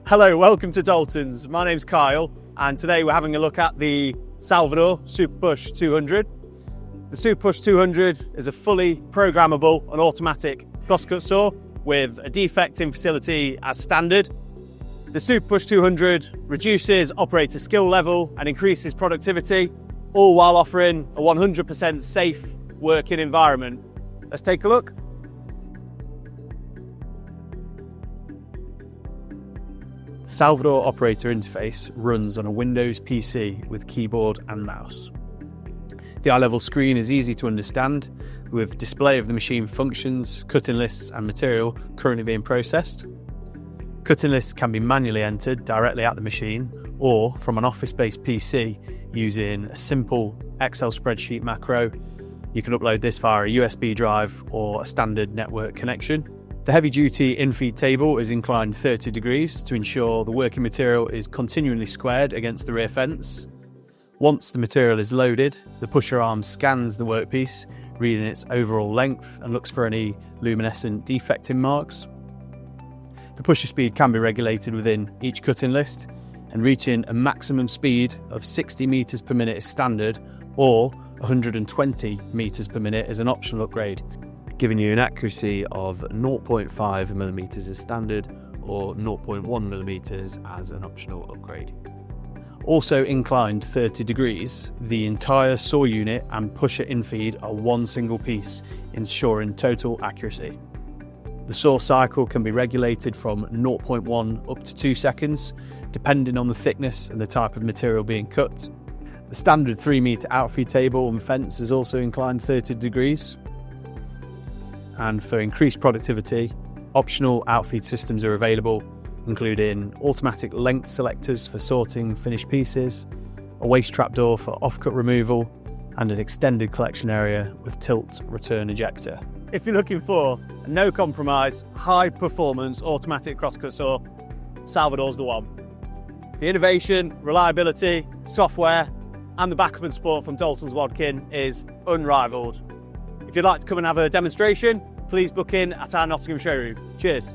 Hello, welcome to Daltons. My name's Kyle, and today we're having a look at the Salvador SuperPush 200. The SuperPush 200 is a fully programmable and automatic crosscut saw with a defect in facility as standard. The SuperPush 200 reduces operator skill level and increases productivity, all while offering a 100% safe working environment. Let's take a look. The Salvador operator interface runs on a Windows PC with keyboard and mouse. The eye-level screen is easy to understand, with display of the machine functions, cutting lists and material currently being processed. Cutting lists can be manually entered directly at the machine or from an office-based PC using a simple Excel spreadsheet macro. You can upload this via a USB drive or a standard network connection. The heavy-duty in-feed table is inclined 30 degrees to ensure the working material is continually squared against the rear fence. Once the material is loaded, the pusher arm scans the workpiece, reading its overall length and looks for any luminescent defecting marks. The pusher speed can be regulated within each cutting list, and reaching a maximum speed of 60 meters per minute is standard, or 120 meters per minute is an optional upgrade, giving you an accuracy of 0.5 millimeters as standard or 0.1 millimeters as an optional upgrade. Also inclined 30 degrees, the entire saw unit and pusher infeed are one single piece, ensuring total accuracy. The saw cycle can be regulated from 0.1 up to 2 seconds, depending on the thickness and the type of material being cut. The standard 3 meter outfeed table and fence is also inclined 30 degrees. And for increased productivity, optional outfeed systems are available, including automatic length selectors for sorting finished pieces, a waste trapdoor for offcut removal, and an extended collection area with tilt return ejector. If you're looking for a no-compromise, high-performance automatic crosscut saw, Salvador's the one. The innovation, reliability, software, and the backup and support from Daltons Wadkin is unrivaled. If you'd like to come and have a demonstration, please book in at our Nottingham showroom. Cheers.